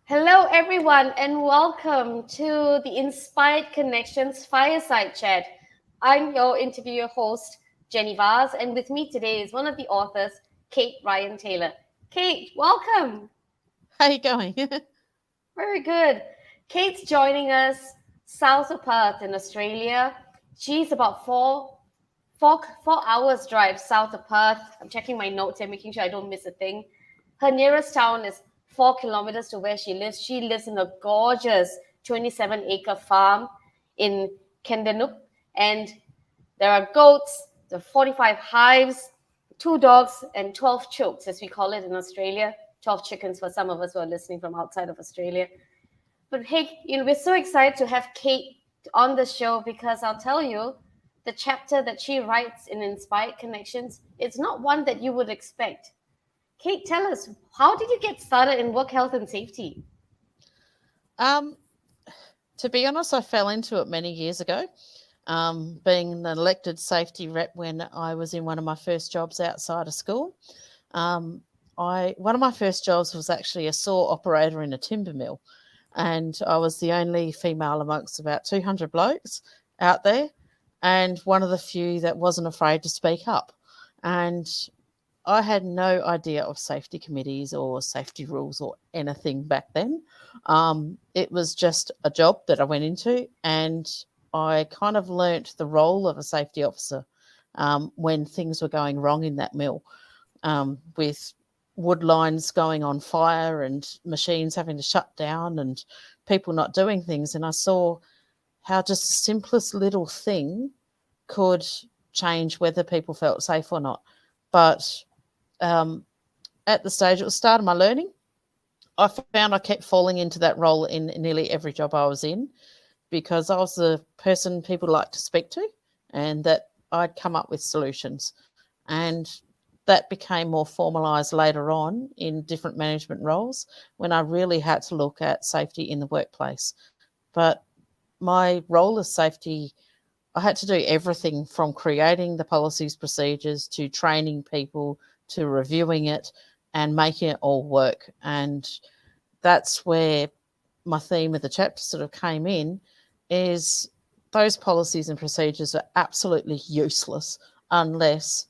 Hello, everyone, and welcome to the Inspired Connections Fireside Chat. I'm your interviewer host, Jenny Vaz, and with me today is one of the authors, Kate Ryan Taylor. Kate, welcome. How you going? Very good. Kate's joining us south of Perth in Australia. She's about four hours drive south of Perth. I'm checking my notes and making sure I don't miss a thing. Her nearest town is 4 kilometers to where she lives. She lives in a gorgeous 27-acre farm in Kendanuk, and there are goats, there are 45 hives, 2 dogs, and 12 chooks, as we call it in Australia. 12 chickens for some of us who are listening from outside of Australia. But hey, we're so excited to have Kate on the show because I'll tell you, the chapter that she writes in Inspired Connections, it's not one that you would expect. Kate, tell us, how did you get started in work health and safety? um, to be honest, I fell into it many years ago. Being an elected safety rep when I was in one of my first jobs outside of school. One of my first jobs was actually a saw operator in a timber mill, and I was the only female amongst about 200 blokes out there, and one of the few that wasn't afraid to speak up. And I had no idea of safety committees or safety rules or anything back then. It was just a job that I went into, and I kind of learnt the role of a safety officer when things were going wrong in that mill, with wood lines going on fire and machines having to shut down and people not doing things. And I saw how just the simplest little thing could change whether people felt safe or not. But at the stage, it was the start of my learning. I found I kept falling into that role in nearly every job I was in because I was the person people liked to speak to, and that I'd come up with solutions. And that became more formalised later on in different management roles when I really had to look at safety in the workplace. But my role as safety, I had to do everything from creating the policies, procedures, to training people, to reviewing it and making it all work. And that's where my theme of the chapter sort of came in, is those policies and procedures are absolutely useless unless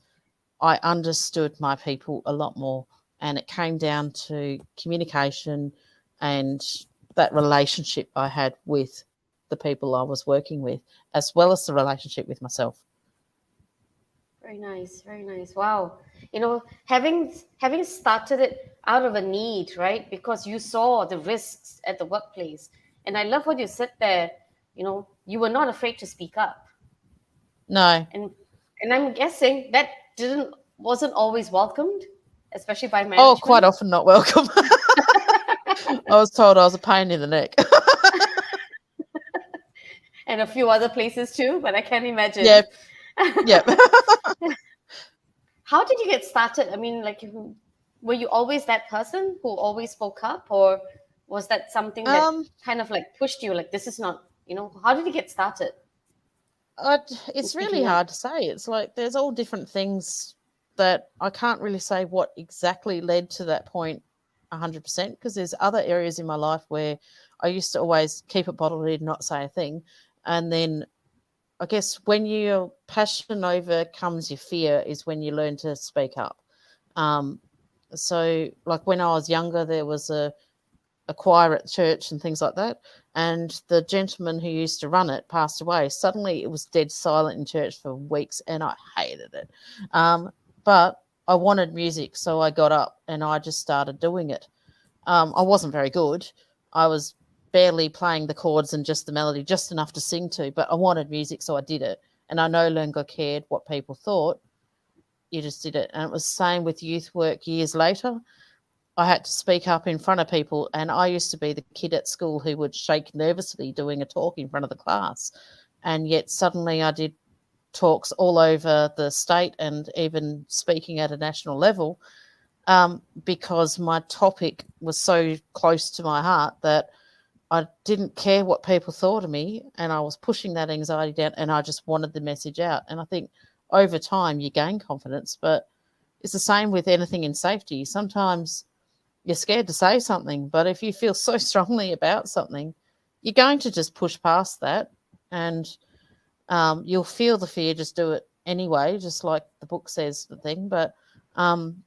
I understood my people a lot more. And it came down to communication and that relationship I had with the people I was working with, as well as the relationship with myself. Very nice, very nice. Wow. Having started it out of a need, right? Because you saw the risks at the workplace. And I love what you said there. You were not afraid to speak up. No. And I'm guessing that didn't wasn't always welcomed, especially by Oh, quite management. often not welcome. I was told I was a pain in the neck. And a few other places too, but I can't imagine. Yep. Yep. How did you get started? I mean, like, were you always that person who always spoke up, or was that something that um, kind of like pushed you? Like, this is not, how did you get started in it's really speaking up? hard to say. It's like there's all different things that I can't really say what exactly led to that point 100%, because there's other areas in my life where I used to always keep it bottled in, not say a thing. And then I guess when your passion overcomes your fear is when you learn to speak up. Um, so, like when I was younger, there was a choir at church and things like that. And the gentleman who used to run it passed away. Suddenly it was dead silent in church for weeks, and I hated it. But I wanted music, so I got up and I just started doing it. I wasn't very good. I was barely playing the chords and just the melody, just enough to sing to, but I wanted music, so I did it. And I no longer cared what people thought. You just did it. And it was the same with youth work years later. I had to speak up in front of people, and I used to be the kid at school who would shake nervously doing a talk in front of the class. And yet suddenly I did talks all over the state and even speaking at a national level, because my topic was so close to my heart that I didn't care what people thought of me, and I was pushing that anxiety down, and I just wanted the message out. And I think over time you gain confidence, but it's the same with anything in safety. Sometimes you're scared to say something. But if you feel so strongly about something, you're going to just push past that, and you'll feel the fear, just do it anyway, just like the book says the thing. But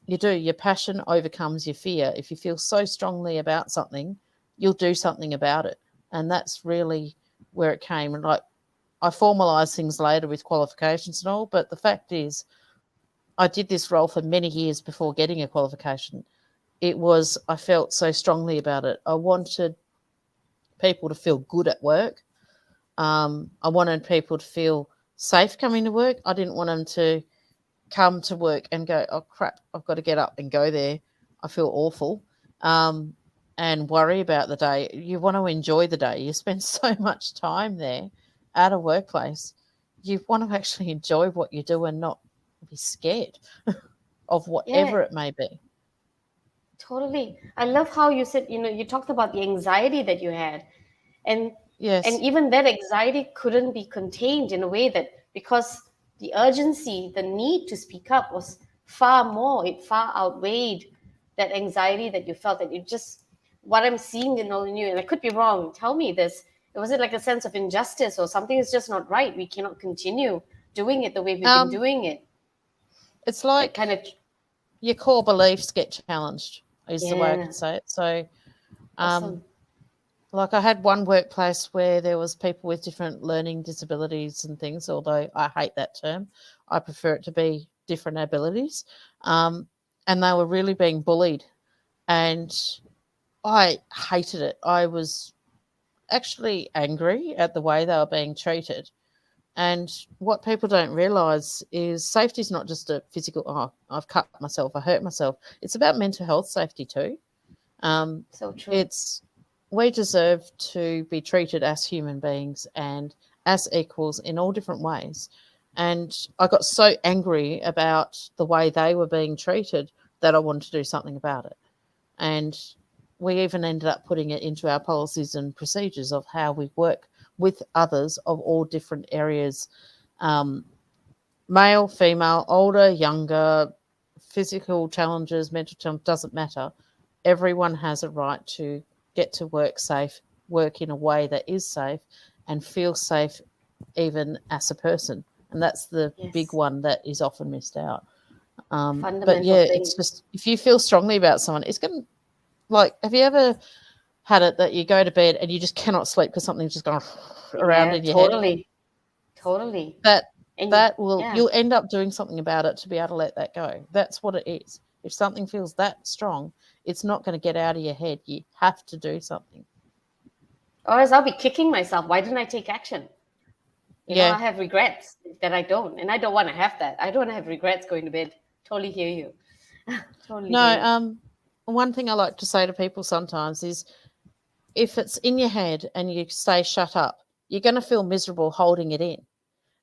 you do, your passion overcomes your fear. If you feel so strongly about something, you'll do something about it. And that's really where it came. And like, I formalised things later with qualifications and all, but the fact is, I did this role for many years before getting a qualification. It was, I felt so strongly about it. I wanted people to feel good at work. I wanted people to feel safe coming to work. I didn't want them to come to work and go, oh crap, I've got to get up and go there. I feel awful. And worry about the day. You want to enjoy the day. You spend so much time there at a workplace. You want to actually enjoy what you do and not be scared of whatever Yeah, it may be. totally. I love how you said, you talked about the anxiety that you had. And and Yes. even that anxiety couldn't be contained in a way that, because the urgency, the need to speak up was far more, it far outweighed that anxiety that you felt, that you just, what I'm seeing in all in you, and I could be wrong, tell me this, was it like a sense of injustice or something is just not right, we cannot continue doing it the way we've been Um, doing it, it's that like kind of. your core beliefs get challenged, is the way I Yeah, could say it. So, um, awesome. like I had one workplace where there was people with different learning disabilities and things, although I hate that term. I prefer it to be different abilities. Um, and they were really being bullied, and I hated it. I was actually angry at the way they were being treated. And what people don't realise is safety is not just a physical, oh, I've cut myself, I hurt myself. It's about mental health safety too. Um, So true. it's we deserve to be treated as human beings and as equals in all different ways. And I got so angry about the way they were being treated that I wanted to do something about it. And we even ended up putting it into our policies and procedures of how we work with others of all different areas, um, male, female, older, younger, physical challenges, mental challenges, doesn't matter. Everyone has a right to get to work safe, work in a way that is safe, and feel safe even as a person. And that's the big Yes, one that is often missed out. But fundamental yeah, thing. it's just if you feel strongly about someone, it's going to, like, have you ever had it that you go to bed and you just cannot sleep because something's just going around Yeah, in your head? totally, totally. That And that will yeah. you'll end up doing something about it to be able to let that go. That's what it is. If something feels that strong, it's not going to get out of your head. You have to do something. Or else I'll be kicking myself. Why didn't I take action? I Yeah. have regrets that I don't, and I don't want to have that. I don't want to have regrets going to bed. Totally hear you. Totally No, hear you. one thing I like to say to people sometimes is if it's in your head and you say shut up, you're going to feel miserable holding it in.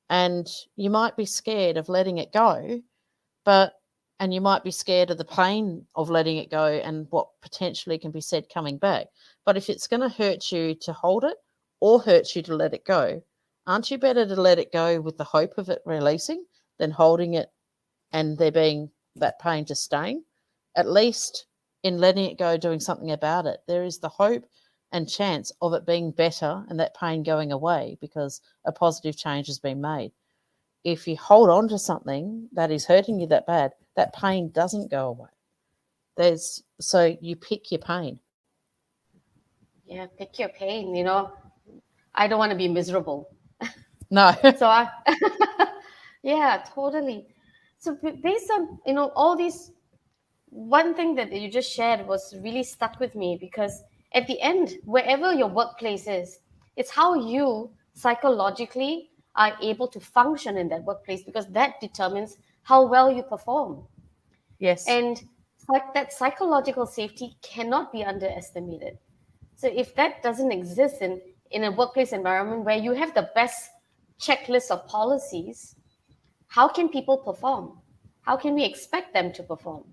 And you might be scared of letting it go, but and you might be scared of the pain of letting it go and what potentially can be said coming back. But if it's going to hurt you to hold it or hurt you to let it go, aren't you better to let it go with the hope of it releasing than holding it and there being that pain just staying? At least in letting it go, doing something about it, there is the hope and chance of it being better and that pain going away because a positive change has been made. If you hold on to something that is hurting you that bad, that pain doesn't go away. There's so you pick your pain. Yeah, pick your pain. I don't want to be miserable. No. So yeah, totally. So based on all these, one thing that you just shared was really stuck with me, because at the end, wherever your workplace is, it's how you psychologically are able to function in that workplace, because that determines how well you perform. Yes. And like that psychological safety cannot be underestimated. So if that doesn't exist in a workplace environment where you have the best checklist of policies, how can people perform? How can we expect them to perform?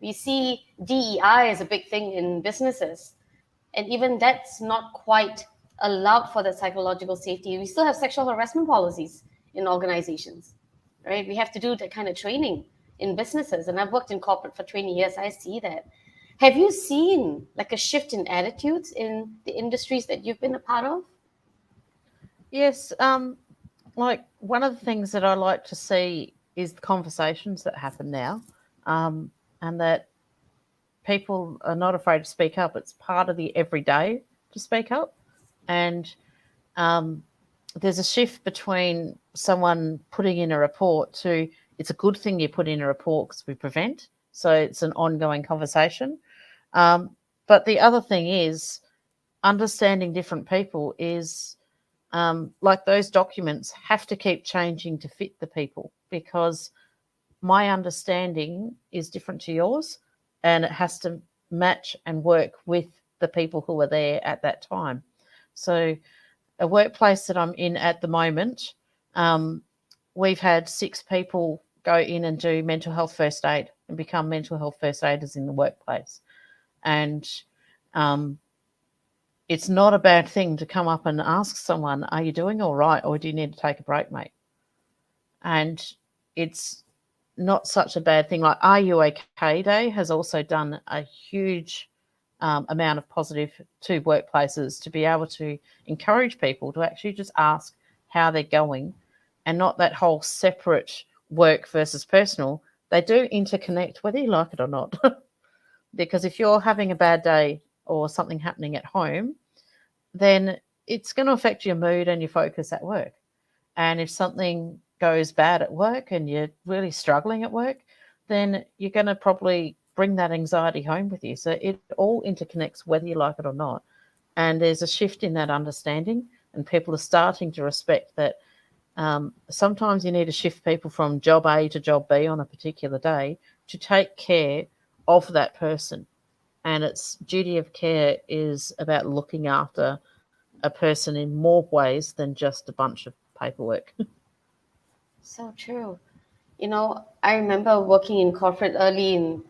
We see DEI as a big thing in businesses, and even that's not quite allowed for the psychological safety. We still have sexual harassment policies in organizations, right? We have to do that kind of training in businesses, and I've worked in corporate for 20 years. I see that. Have you seen like a shift in attitudes in the industries that you've been a part of? Yes, like one of the things that I like to see is the conversations that happen now, and that people are not afraid to speak up. It's part of the everyday to speak up, and um, there's a shift between someone putting in a report to it's a good thing you put in a report because we prevent. So it's an ongoing conversation. Um, but the other thing is understanding different people is like those documents have to keep changing to fit the people because my understanding is different to yours and it has to match and work with the people who are there at that time. So, a workplace that I'm in at the moment, um, we've had 6 people go in and do mental health first aid and become mental health first aiders in the workplace. And um, it's not a bad thing to come up and ask someone, "Are you doing all right, or do you need to take a break, mate?" And it's not such a bad thing. Like Are You OK Day has also done a huge amount of positive to workplaces to be able to encourage people to actually just ask how they're going and not that whole separate work versus personal. They do interconnect, whether you like it or not. Because if you're having a bad day or something happening at home, then it's going to affect your mood and your focus at work. And if something goes bad at work and you're really struggling at work, then you're going to probably bring that anxiety home with you. So it all interconnects, whether you like it or not. And there's a shift in that understanding, and people are starting to respect that sometimes you need to shift people from job A to job B on a particular day to take care of that person. And its duty of care is about looking after a person in more ways than just a bunch of paperwork. So true. You know, I remember working in corporate early in,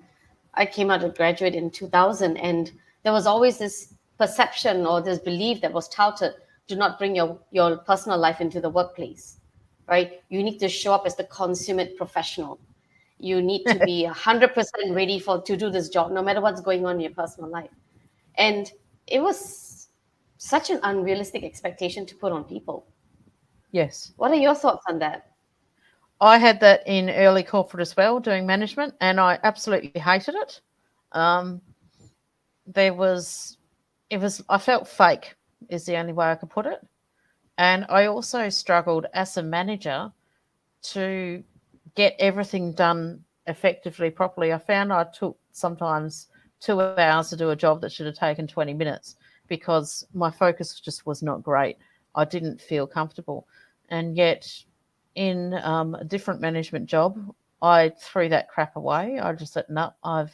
I came out of graduate in 2000, and there was always this perception or this belief that was touted: do not bring your personal life into the workplace, right? You need to show up as the consummate professional. You need to be 100% ready for to do this job, no matter what's going on in your personal life. And it was such an unrealistic expectation to put on people. Yes. What are your thoughts on that? I had that in early corporate as well, doing management, and I absolutely hated it. Um, there was, I felt fake, is the only way I could put it. And I also struggled as a manager to get everything done effectively, properly. I found I took sometimes 2 hours to do a job that should have taken 20 minutes because my focus just was not great. I didn't feel comfortable. And yet, in a different management job, I threw that crap away. I just said, no, I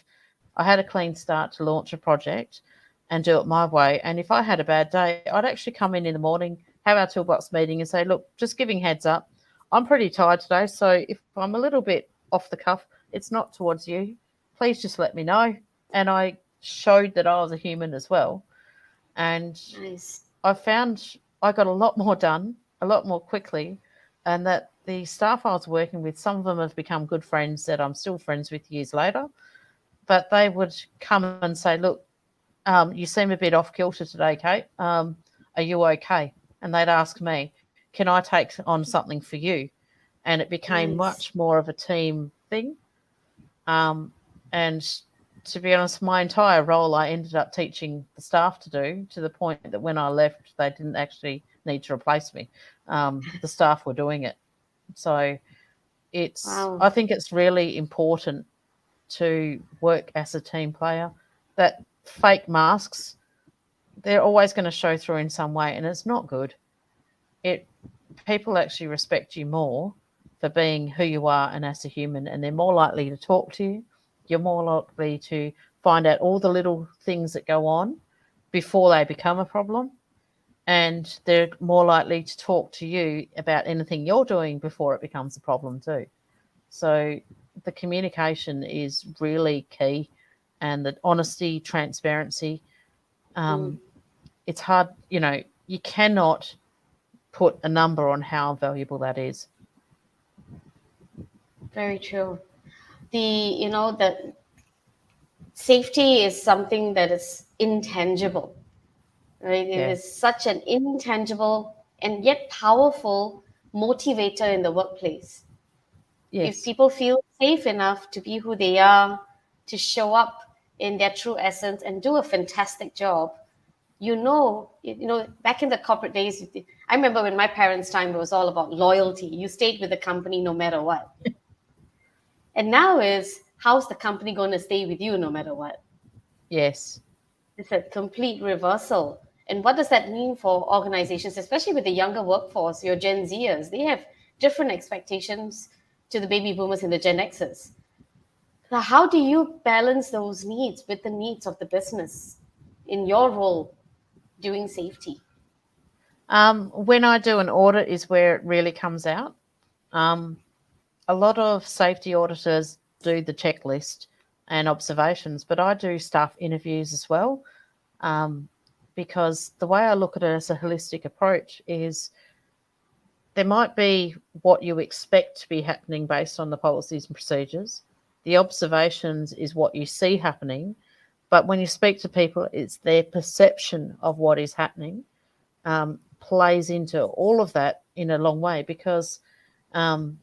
had a clean start to launch a project and do it my way. And if I had a bad day, I'd actually come in the morning, have our toolbox meeting and say, look, just giving heads up, I'm pretty tired today. So if I'm a little bit off the cuff, it's not towards you. Please just let me know. And I showed that I was a human as well. And Nice. I found I got a lot more done, a lot more quickly, and that the staff I was working with, some of them have become good friends that I'm still friends with years later. But they would come and say, look, you seem a bit off kilter today, Kate. Are you okay? And they'd ask me, can I take on something for you? And it became Nice. much more of a team thing. And to be honest, my entire role I ended up teaching the staff to do, to the point that when I left, they didn't actually need to replace me. The staff were doing it. So Wow. I think it's really important to work as a team player. That fake masks, they're always going to show through in some way, and it's not good. It People actually respect you more for being who you are and as a human, and they're more likely to talk to you. You're more likely to find out all the little things that go on before they become a problem, and they're more likely to talk to you about anything you're doing before it becomes a problem too. So the communication is really key, and the honesty, transparency. Mm, Um, it's hard, you cannot put a number on how valuable that is. very true. The you know that Safety is something that is intangible, right? It Yeah. is such an intangible and yet powerful motivator in the workplace. If Yes. people feel safe enough to be who they are, to show up in their true essence and do a fantastic job, back in the corporate days, I remember when my parents' time, it was all about loyalty. You stayed with the company no matter what. And now is, how's the company going to stay with you no matter what? Yes. It's a complete reversal. And what does that mean for organizations, especially with the younger workforce, your Gen Zers? They have different expectations to the baby boomers and the Gen Xers. Now, how do you balance those needs with the needs of the business in your role doing safety? When I do an audit is where it really comes out. Um, a lot of safety auditors do the checklist and observations, but I do staff interviews as well, um, because the way I look at it as a holistic approach is there might be what you expect to be happening based on the policies and procedures. The observations is what you see happening, but when you speak to people, it's their perception of what is happening, plays into all of that in a long way, because um,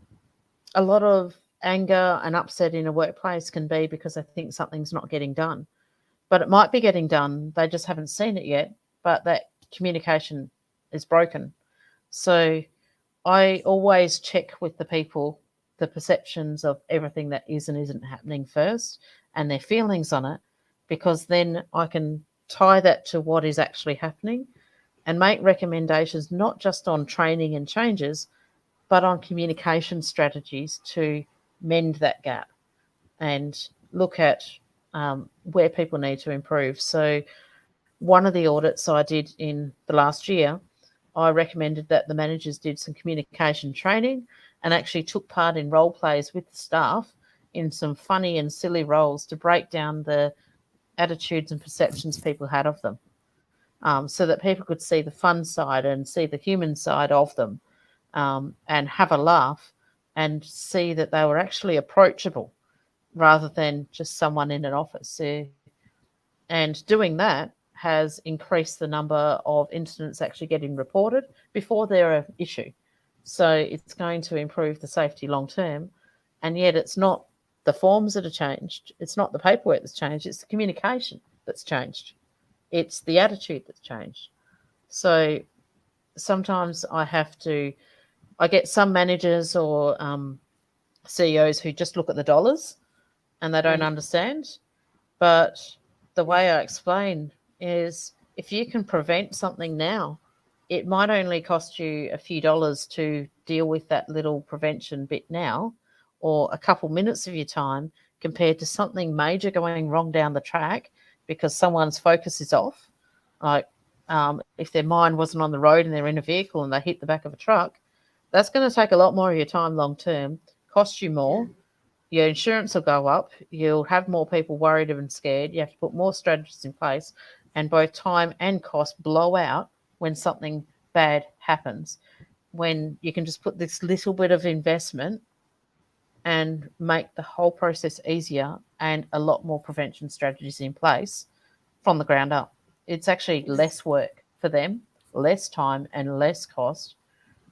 a lot of anger and upset in a workplace can be because they think something's not getting done. But it might be getting done, they just haven't seen it yet, but that communication is broken. So I always check with the people the perceptions of everything that is and isn't happening first and their feelings on it, because then I can tie that to what is actually happening and make recommendations not just on training and changes, but on communication strategies to mend that gap and look at where people need to improve. So, one of the audits I did in the last year, I recommended that the managers did some communication training and actually took part in role plays with the staff in some funny and silly roles to break down the attitudes and perceptions people had of them, so that people could see the fun side and see the human side of them, and have a laugh and see that they were actually approachable rather than just someone in an office. And doing that has increased the number of incidents actually getting reported before they're an issue. So it's going to improve the safety long term. And yet it's not the forms that are changed, it's not the paperwork that's changed, it's the communication that's changed, it's the attitude that's changed. So sometimes I get some managers or CEOs who just look at the dollars and they don't Right. understand. But the way I explain is if you can prevent something now, it might only cost you a few dollars to deal with that little prevention bit now, or a couple minutes of your time, compared to something major going wrong down the track because someone's focus is off. Like, if their mind wasn't on the road and they're in a vehicle and they hit the back of a truck, that's going to take a lot more of your time long term, cost you Yeah. more. Your insurance will go up. You'll have more people worried and scared. You have to put more strategies in place, and both time and cost blow out when something bad happens. When you can just put this little bit of investment and make the whole process easier and a lot more prevention strategies in place from the ground up. It's actually less work for them, less time, and less cost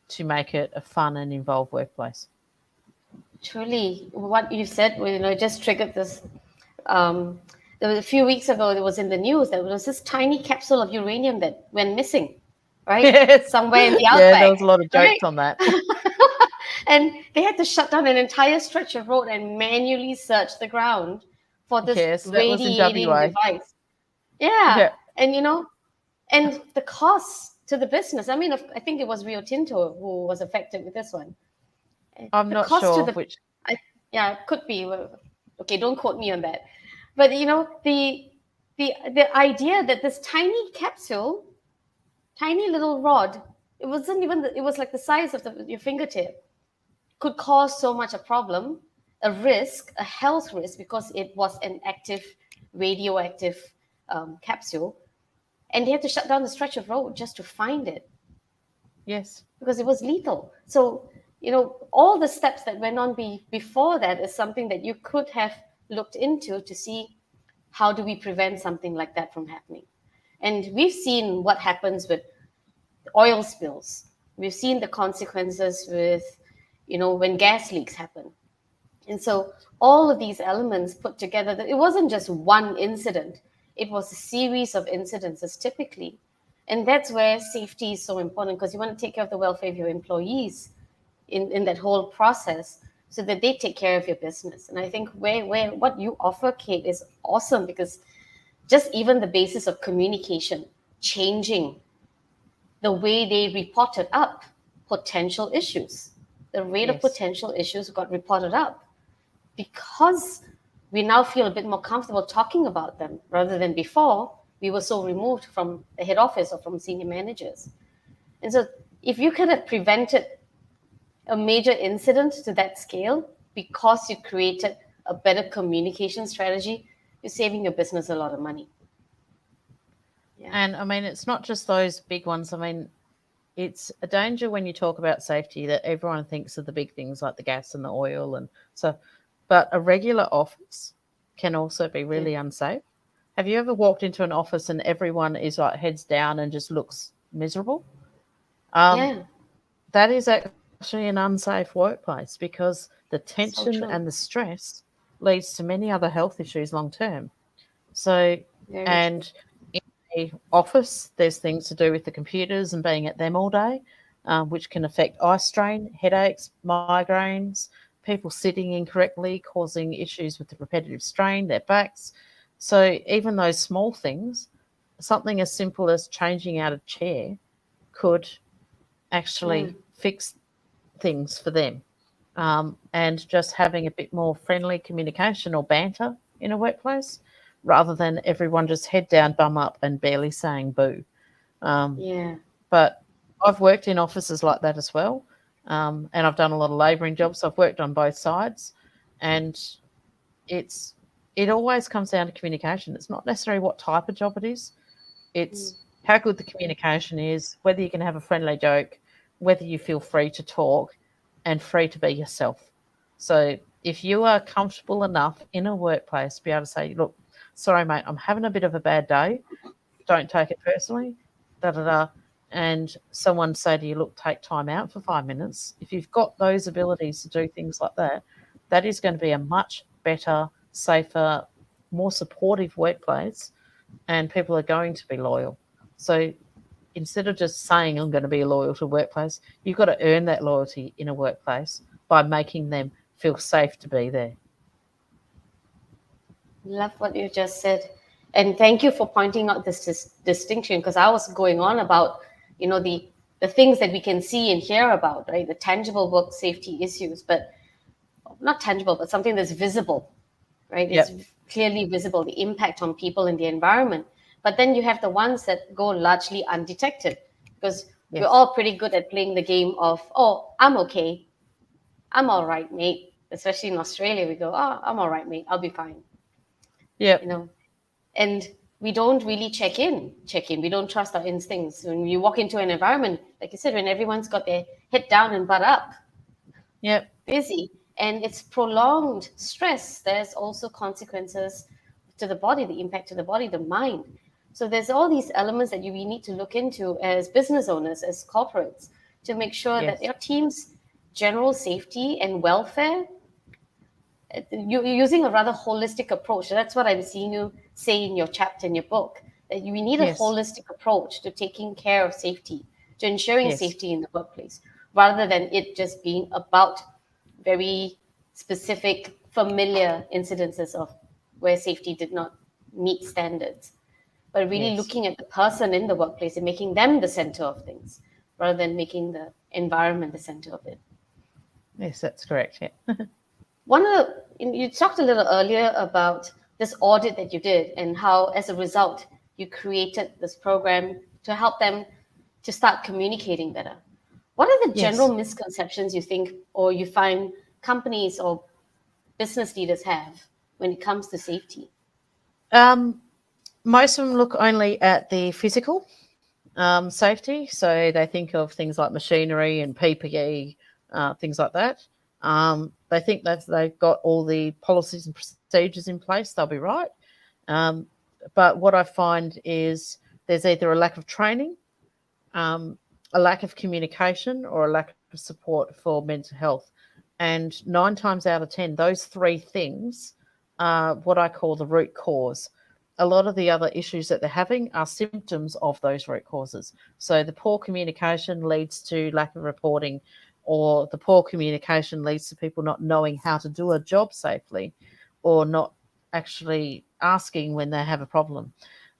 to make it a fun and involved workplace. Truly, what you said, just triggered this. Um, there was a few weeks ago, there was in the news that there was this tiny capsule of uranium that went missing, right? Yes. Somewhere in the Yeah, there outback, was a lot of right? jokes on that. And they had to shut down an entire stretch of road and manually search the ground for this Yes, that was in radiating WA. device. Yeah, Yeah. and and the cost to the business. I mean, I think it was Rio Tinto who was affected with this one. I'm The not cost to sure the, which. I, yeah, it could be. Okay, don't quote me on that. But the idea that this tiny capsule, tiny little rod, it wasn't even. It was like the size of your fingertip, could cause so much a problem, a risk, a health risk, because it was an active radioactive capsule, and they had to shut down the stretch of road just to find it Yes. because it was lethal. So, all the steps that went on before that is something that you could have looked into to see how do we prevent something like that from happening? And we've seen what happens with oil spills. We've seen the consequences with, when gas leaks happen. And so all of these elements put together, that it wasn't just one incident, it was a series of incidences typically. And that's where safety is so important, because you want to take care of the welfare of your employees in that whole process so that they take care of your business. And I think where what you offer, Kate, is awesome, because just even the basis of communication changing the way they reported up potential issues. The rate of Yes. potential issues got reported up because we now feel a bit more comfortable talking about them rather than before we were so removed from the head office or from senior managers. And so if you could have prevented a major incident to that scale because you created a better communication strategy, you're saving your business a lot of money. Yeah. And I mean, it's not just those big ones. I mean, it's a danger when you talk about safety that everyone thinks of the big things like the gas and the oil and so, but a regular office can also be really unsafe. Have you ever walked into an office and everyone is like heads down and just looks miserable? Yeah. That is actually an unsafe workplace because the So tension true. and the stress leads to many other health issues long term. So, Very true. and in a office, there's things to do with the computers and being at them all day, which can affect eye strain, headaches, migraines, people sitting incorrectly, causing issues with the repetitive strain, their backs. So even those small things, something as simple as changing out a chair could actually fix things for them. And just having a bit more friendly communication or banter in a workplace rather than everyone just head down, bum up, and barely saying boo. Yeah. But I've worked in offices like that as well. And I've done a lot of labouring jobs. So I've worked on both sides. And it's it always comes down to communication. It's not necessarily what type of job it is. It's how good the communication is, whether you can have a friendly joke, whether you feel free to talk and free to be yourself. So if you are comfortable enough in a workplace to be able to say, look, sorry, mate, I'm having a bit of a bad day. Don't take it personally, da da da. And someone say to you, look, take time out for 5 minutes. If you've got those abilities to do things like that, that is going to be a much better, safer, more supportive workplace, and people are going to be loyal. So instead of just saying I'm going to be loyal to a workplace, you've got to earn that loyalty in a workplace by making them feel safe to be there. Love what you just said. And thank you for pointing out this distinction, because I was going on about, the things that we can see and hear about, right? The tangible work safety issues, but not tangible, but something that's visible, right? Yep. It's clearly visible, the impact on people and the environment. But then you have the ones that go largely undetected, because we're Yes. all pretty good at playing the game of, oh, I'm okay. I'm all right, mate. Especially in Australia, we go, oh, I'm all right, mate. I'll be fine. Yep. And we don't really check in. We don't trust our instincts. When you walk into an environment, like you said, when everyone's got their head down and butt up, Yep. busy, and it's prolonged stress, there's also consequences to the body, the impact to the body, the mind. So there's all these elements that we need to look into as business owners, as corporates, to make sure that Yes. your team's general safety and welfare, you're using a rather holistic approach. That's what I'm seeing you say in your chapter in your book, that we need a Yes. holistic approach to taking care of safety, to ensuring Yes. safety in the workplace, rather than it just being about very specific, familiar incidences of where safety did not meet standards, but really Yes. looking at the person in the workplace and making them the center of things, rather than making the environment the center of it. Yes, that's correct. Yeah. One of you talked a little earlier about this audit that you did and how, as a result, you created this program to help them to start communicating better. What are the general Yes. misconceptions you think, or you find companies or business leaders have when it comes to safety? Most of them look only at the physical safety. So they think of things like machinery and PPE, things like that. They think that they've got all the policies and procedures in place, they'll be right. Um, but what I find is there's either a lack of training, a lack of communication, or a lack of support for mental health. And 9 times out of 10, those three things are what I call the root cause. A lot of the other issues that they're having are symptoms of those root causes. So the poor communication leads to lack of reporting, or the poor communication leads to people not knowing how to do a job safely, or not actually asking when they have a problem.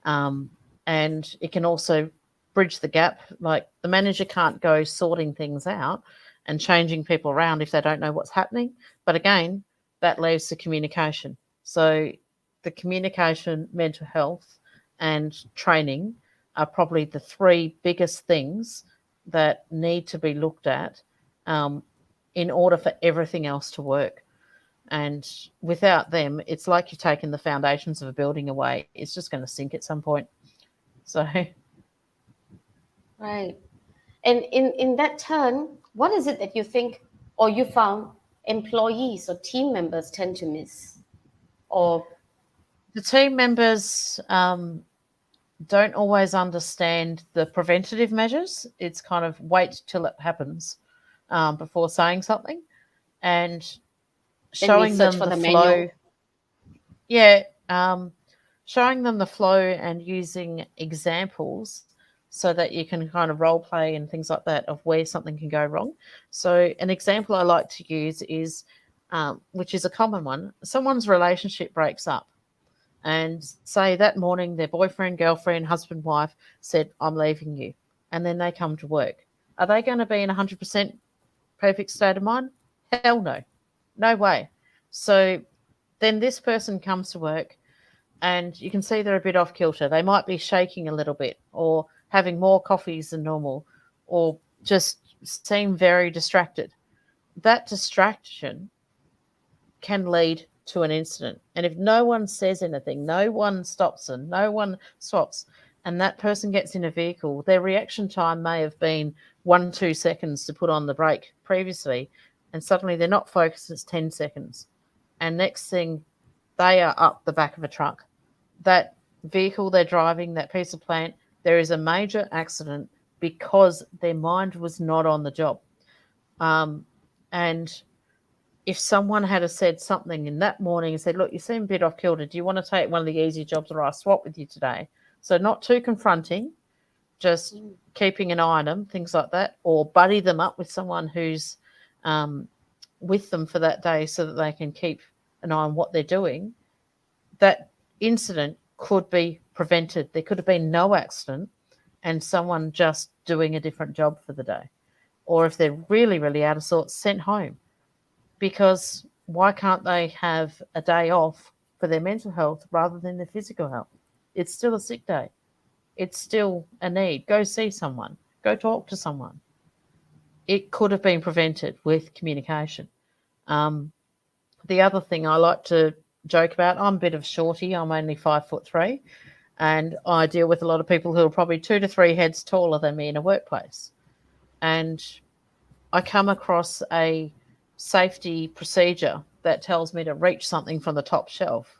Um, and it can also bridge the gap. Like the manager can't go sorting things out and changing people around if they don't know what's happening. But again, that leaves to communication. So the communication, mental health, and training are probably the three biggest things that need to be looked at um, in order for everything else to work. And without them, it's like you've taken the foundations of a building away. It's just going to sink at some point. So Right. And in that turn, what is it that you think or you found employees or team members tend to miss? Or the team members don't always understand the preventative measures. It's kind of wait till it happens before saying something, and then we showing search them for the the flow. manual. Yeah, showing them the flow and using examples so that you can kind of role play and things like that of where something can go wrong. So, an example I like to use is, which is a common one, someone's relationship breaks up. And say that morning their boyfriend, girlfriend, husband, wife said, I'm leaving you. And then they come to work. Are they going to be in 100% perfect state of mind? Hell no. No way. So then this person comes to work and you can see they're a bit off kilter. They might be shaking a little bit or having more coffees than normal or just seem very distracted. That distraction can lead to an incident. And if no one says anything, no one stops them, no one stops, and that person gets in a vehicle, their reaction time may have been 1, 2 seconds to put on the brake previously, and suddenly they're not focused, it's 10 seconds. And next thing, they are up the back of a truck. That vehicle they're driving, that piece of plant, there is a major accident because their mind was not on the job. And if someone had said something in that morning and said, look, you seem a bit off kilter, do you want to take one of the easy jobs or I swap with you today? So not too confronting, just keeping an eye on them, things like that, or buddy them up with someone who's with them for that day so that they can keep an eye on what they're doing. That incident could be prevented. There could have been no accident and someone just doing a different job for the day. Or if they're really, really out of sorts, sent home. Because why can't they have a day off for their mental health rather than their physical health? It's still a sick day. It's still a need. Go see someone. Go talk to someone. It could have been prevented with communication. The other thing I like to joke about, I'm a bit of a shorty. I'm only 5'3", and I deal with a lot of people who are probably 2 to 3 heads taller than me in a workplace. And I come across a safety procedure that tells me to reach something from the top shelf.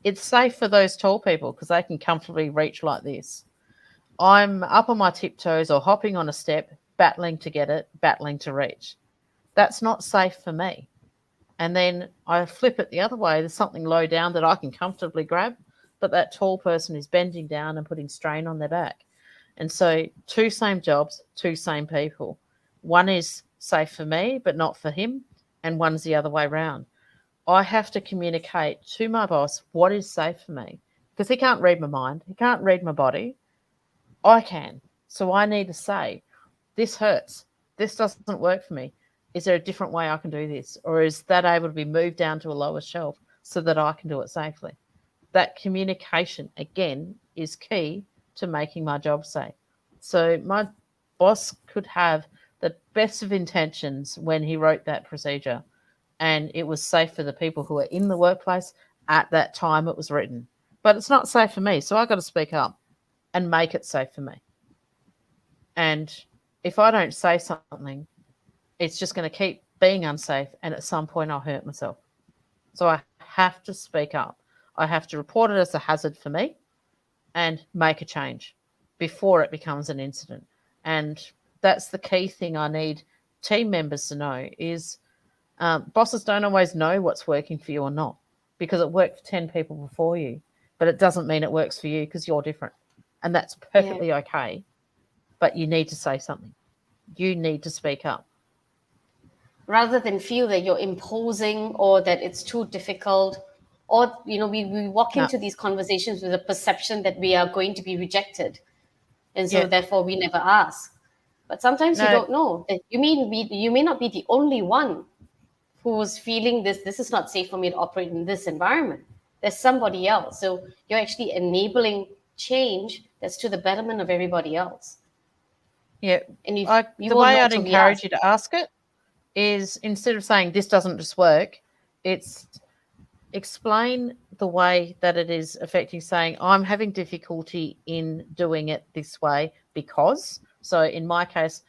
It's safe for those tall people because they can comfortably reach like this. I'm up on my tiptoes or hopping on a step, battling to get it, battling to reach. That's not safe for me. And then I flip it the other way. There's something low down that I can comfortably grab, but that tall person is bending down and putting strain on their back. And so, two same jobs, two same people. One is safe for me, but not for him, and one's the other way around. I have to communicate to my boss what is safe for me because he can't read my mind, he can't read my body. I can. So I need to say, this hurts. This doesn't work for me. Is there a different way I can do this? Or is that able to be moved down to a lower shelf so that I can do it safely? That communication, again, is key to making my job safe. So my boss could have the best of intentions when he wrote that procedure, and it was safe for the people who were in the workplace at that time it was written. But it's not safe for me, so I've got to speak up and make it safe for me. And if I don't say something, it's just going to keep being unsafe, and at some point I'll hurt myself. So I have to speak up. I have to report it as a hazard for me and make a change before it becomes an incident. And that's the key thing I need team members to know is bosses don't always know what's working for you or not because it worked for 10 people before you, but it doesn't mean it works for you because you're different. And that's Yeah. perfectly okay, but you need to say something. You need to speak up. Rather than feel that you're imposing or that it's too difficult, or we walk No, into these conversations with a perception that we are going to be rejected, and so yeah, therefore we never ask. But sometimes you no, don't know that you may not be the only one who's feeling this is not safe for me to operate in this environment. There's somebody else, so you're actually enabling change that's to the betterment of everybody else. yeah. And you The won't way know I'd till we ask. encourage you to ask it is instead of saying this doesn't just work, it's explain the way that it is affecting, saying I'm having difficulty in doing it this way because, so in my case,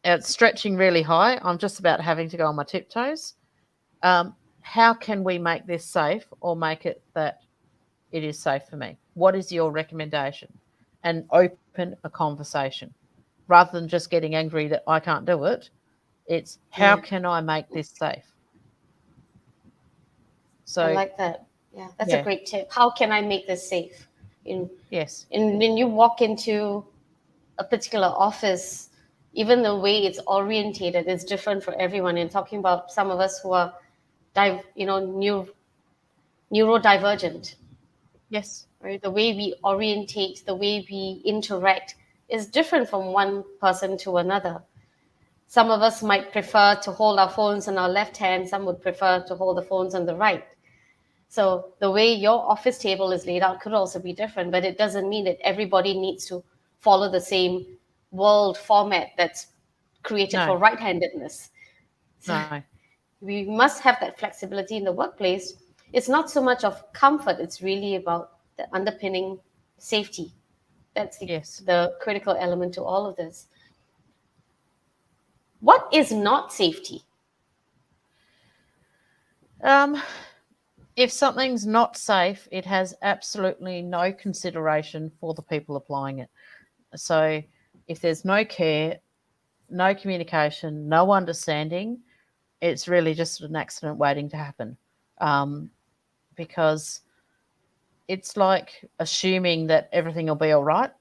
it's stretching really high. I'm just about having to go on my tiptoes. How can we make this safe or make it that it is safe for me? What is your recommendation? And open a conversation rather than just getting angry that I can't do it. It's how Yeah, can I make this safe? I So, like that. Yeah, that's a yeah, great tip. How can I make this safe? In yes, when you walk into a particular office, even the way it's orientated is different for everyone. And talking about some of us who are, neurodivergent, yes, right? The way we orientate, the way we interact is different from one person to another. Some of us might prefer to hold our phones in our left hand, some would prefer to hold the phones on the right. So the way your office table is laid out could also be different, but it doesn't mean that everybody needs to follow the same world format that's created no, for right-handedness. So no, we must have that flexibility in the workplace. It's not so much of comfort, it's really about the underpinning safety. That's yes. the critical element to all of this. What is not safety? Um, if something's not safe, it has absolutely no consideration for the people applying it. So, if there's no care, no communication, no understanding, it's really just an accident waiting to happen. Um, because it's like assuming that everything will be all right.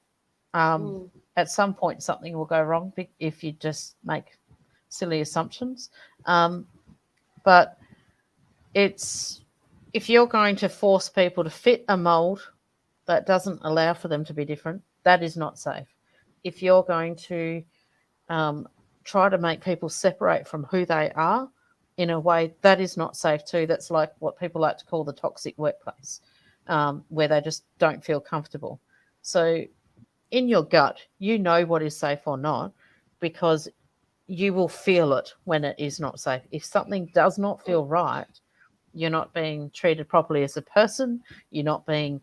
Um, Mm, at some point, something will go wrong if you just make silly assumptions. Um, but it's if you're going to force people to fit a mold that doesn't allow for them to be different, that is not safe. If you're going to um, try to make people separate from who they are in a way that is not safe too. That's like what people like to call the toxic workplace, where they just don't feel comfortable. So in your gut, you know what is safe or not because you will feel it when it is not safe. If something does not feel right, you're not being treated properly as a person, you're not being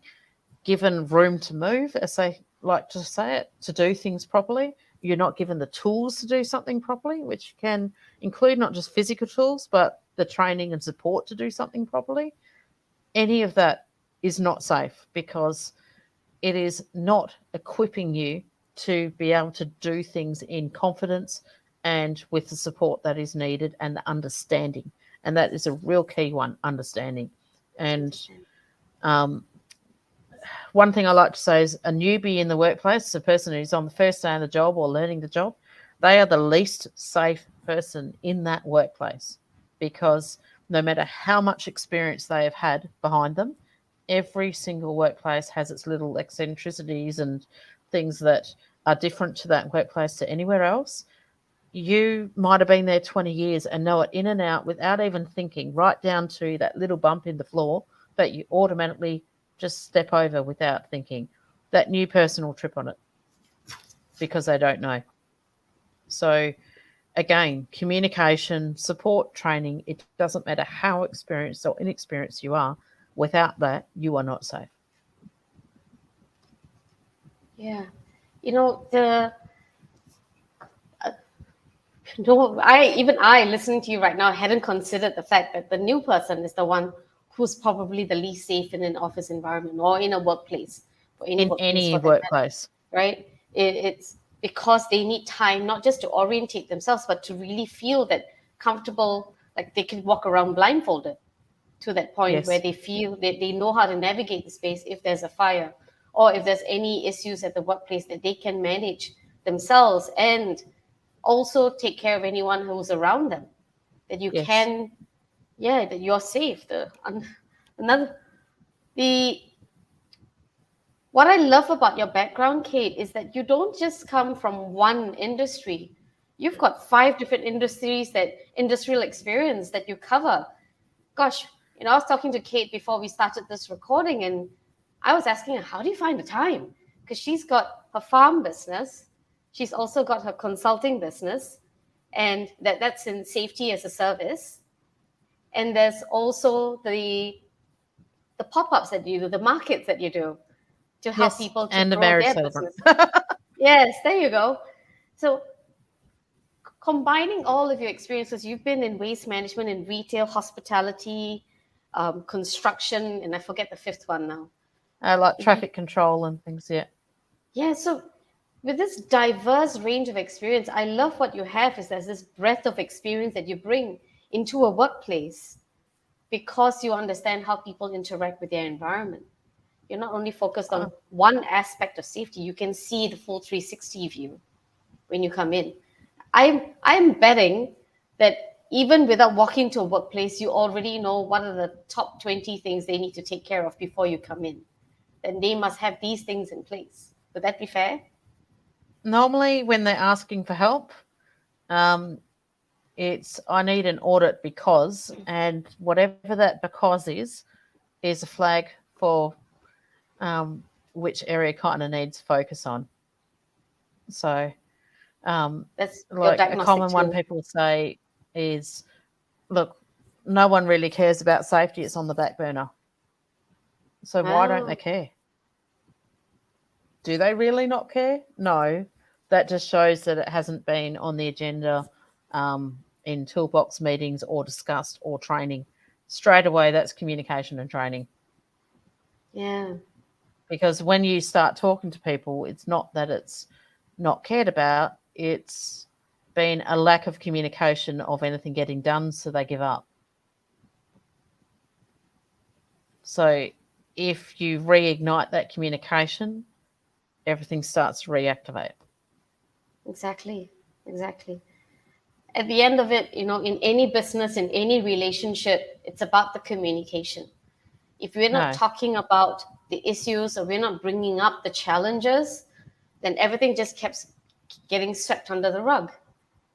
given room to move, as they like to say it, to do things properly. You're not given the tools to do something properly, which can include not just physical tools, but the training and support to do something properly. Any of that is not safe because it is not equipping you to be able to do things in confidence and with the support that is needed and the understanding. And that is a real key one, understanding. And understand. um, one thing I like to say is a newbie in the workplace, a person who's on the first day of the job or learning the job, they are the least safe person in that workplace because no matter how much experience they have had behind them, every single workplace has its little eccentricities and things that are different to that workplace to anywhere else. You might have been there 20 years and know it in and out without even thinking, right down to that little bump in the floor that you automatically just step over without thinking. That new person will trip on it because they don't know. So, again, communication, support, training, it doesn't matter how experienced or inexperienced you are, without that, you are not safe. Yeah. The no, I listening to you right now hadn't considered the fact that the new person is the one who's probably the least safe in an office environment or in a workplace, or any In workplace any for that matter, workplace. right? It's because they need time not just to orientate themselves, but to really feel that comfortable, like they can walk around blindfolded to that point where Yes. they feel that they know how to navigate the space if there's a fire, or if there's any issues at the workplace, that they can manage themselves and also take care of anyone who's around them, that you Yes. can, yeah, that you're safe. Another the what I love about your background, Kate, is that you don't just come from one industry. You've got five different industries, that industrial experience that you cover. Gosh, I was talking to Kate before we started this recording, and I was asking her, how do you find the time? Because she's got her farm business, she's also got her consulting business, and that's in safety as a service. And there's also the pop-ups that you do, the markets that you do to help Yes. people to And a grow marriage their celebrant. business. Yes, there you go. So combining all of your experiences, you've been in waste management, in retail, hospitality, construction, and I forget the fifth one now. Like traffic control and things, yeah. Yeah, so with this diverse range of experience, I love what you have is there's this breadth of experience that you bring into a workplace because you understand how people interact with their environment. You're not only focused on Oh, one aspect of safety, you can see the full 360 view when you come in. I'm betting that even without walking to a workplace, you already know what are the top 20 things they need to take care of before you come in. Then they must have these things in place. Would that be fair? normally, when they're asking for help, um, it's I need an audit because, and whatever that because is a flag for which area kind of needs focus on. So, um, That's your like a diagnostic common one tool. people say is, look, no one really cares about safety. It's on the back burner. So why don't they Oh, care? Do they really not care? No. That just shows that it hasn't been on the agenda in toolbox meetings or discussed or training. Straight away, that's communication and training. yeah, Because when you start talking to people, it's not that it's not cared about, it's been a lack of communication of anything getting done, so they give up. So if you reignite that communication, everything starts to reactivate. exactly. Exactly. At the end of it, in any business, in any relationship, it's about the communication. If we're not No, talking about the issues or we're not bringing up the challenges, then everything just kept getting swept under the rug.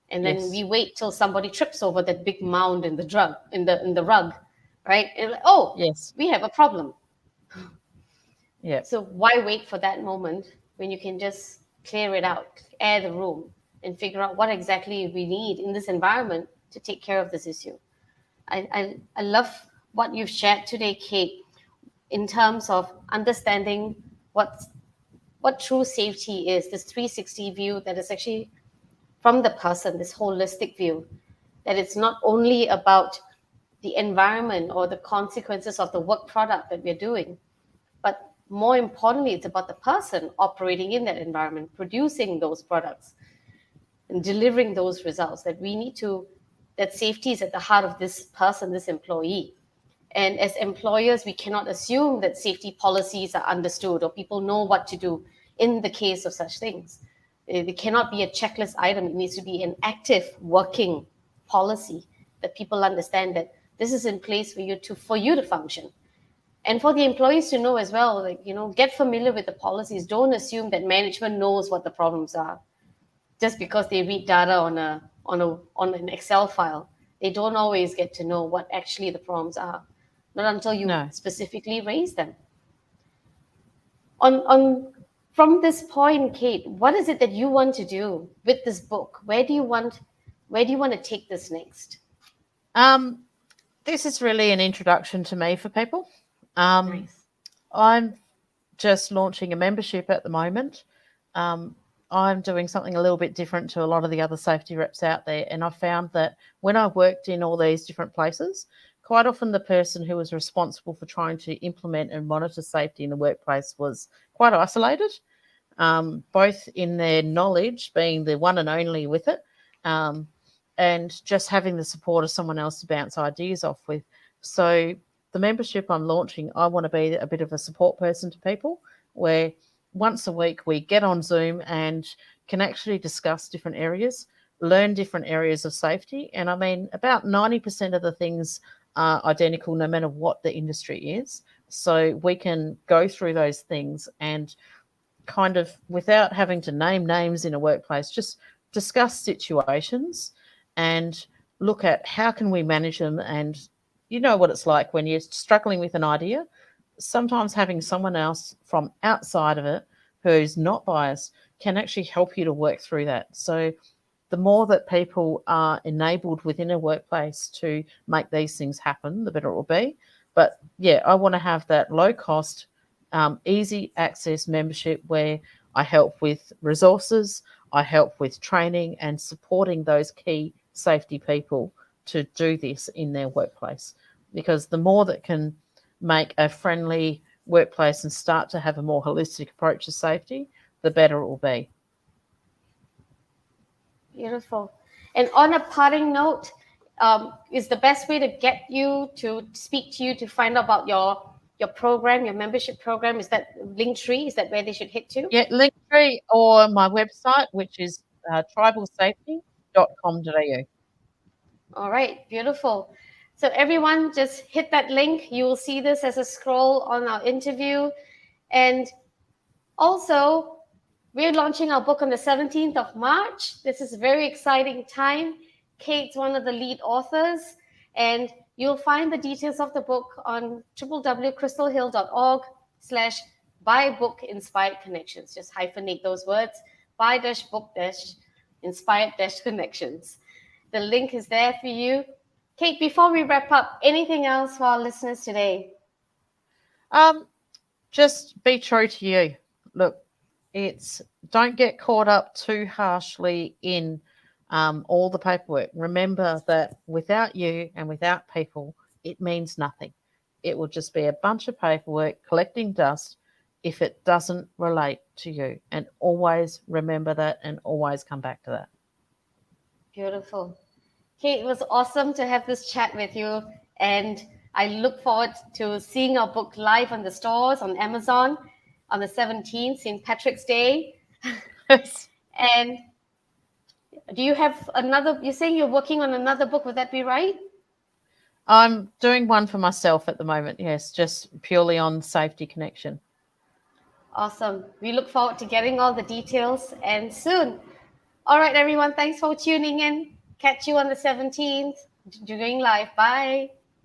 And then yes, we wait till somebody trips over that big mound in the rug, right? And like, oh, yes, we have a problem. yeah, So why wait for that moment when you can just clear it out, air the room, and figure out what exactly we need in this environment to take care of this issue? I love what you've shared today, Kate, in terms of understanding what true safety is, this 360 view that is actually from the person, this holistic view, that it's not only about the environment or the consequences of the work product that we're doing, but more importantly, it's about the person operating in that environment, producing those products and delivering those results. That safety is at the heart of this person, this employee. And as employers, we cannot assume that safety policies are understood or people know what to do in the case of such things. It cannot be a checklist item. It needs to be an active working policy that people understand that this is in place for you to function. And for the employees to know as well, like, get familiar with the policies. Don't assume that management knows what the problems are just because they read data on an Excel file. They don't always get to know what actually the problems are, not until you no. specifically raise them. On From this point, Kate, what is it that you want to do with this book? Where do you want to take this next? Um, this is really an introduction to me for people. Um, Nice. I'm just launching a membership at the moment. Um, I'm doing something a little bit different to a lot of the other safety reps out there. And I found that when I worked in all these different places, quite often the person who was responsible for trying to implement and monitor safety in the workplace was quite isolated, both in their knowledge, being the one and only with it, um, and just having the support of someone else to bounce ideas off with. So the membership I'm launching, I want to be a bit of a support person to people, where once a week we get on Zoom and can actually discuss different areas, learn different areas of safety. And I mean, about 90% of the things are identical no matter what the industry is. So we can go through those things and kind of, without having to name names in a workplace, just discuss situations and look at how can we manage them. And you know what it's like when you're struggling with an idea. Sometimes having someone else from outside of it who's not biased can actually help you to work through that. So the more that people are enabled within a workplace to make these things happen, the better it will be. But yeah, I want to have that low cost, easy access membership where I help with resources, I help with training and supporting those key safety people to do this in their workplace. Because the more that can make a friendly workplace and start to have a more holistic approach to safety, the better it will be. Beautiful. And on a parting note, is the best way to get you to speak to you to find out about your program, your membership program? Is that Linktree? Is that where they should hit to? Yeah, Linktree or my website, which is tribalsafety.com.au. All right, beautiful. So everyone, just hit that link. You will see this as a scroll on our interview. And also, we're launching our book on the 17th of March. This is a very exciting time. Kate's one of the lead authors, and you'll find the details of the book on www.crystalhill.org/buy book inspired connections. Just hyphenate those words, buy-book-inspired-connections. The link is there for you. Kate, before we wrap up, anything else for our listeners today? Just be true to you. Look, don't get caught up too harshly in all the paperwork. Remember that without you and without people, it means nothing. It will just be a bunch of paperwork collecting dust if it doesn't relate to you. And always remember that and always come back to that. Beautiful. Kate, it was awesome to have this chat with you. And I look forward to seeing our book live on the stores, on Amazon, on the 17th, St. Patrick's Day. And do you have another, you're saying you're working on another book, would that be right? I'm doing one for myself at the moment, yes, just purely on safety connection. Awesome. We look forward to getting all the details and soon. All right, everyone, thanks for tuning in. Catch you on the 17th, doing live. Bye.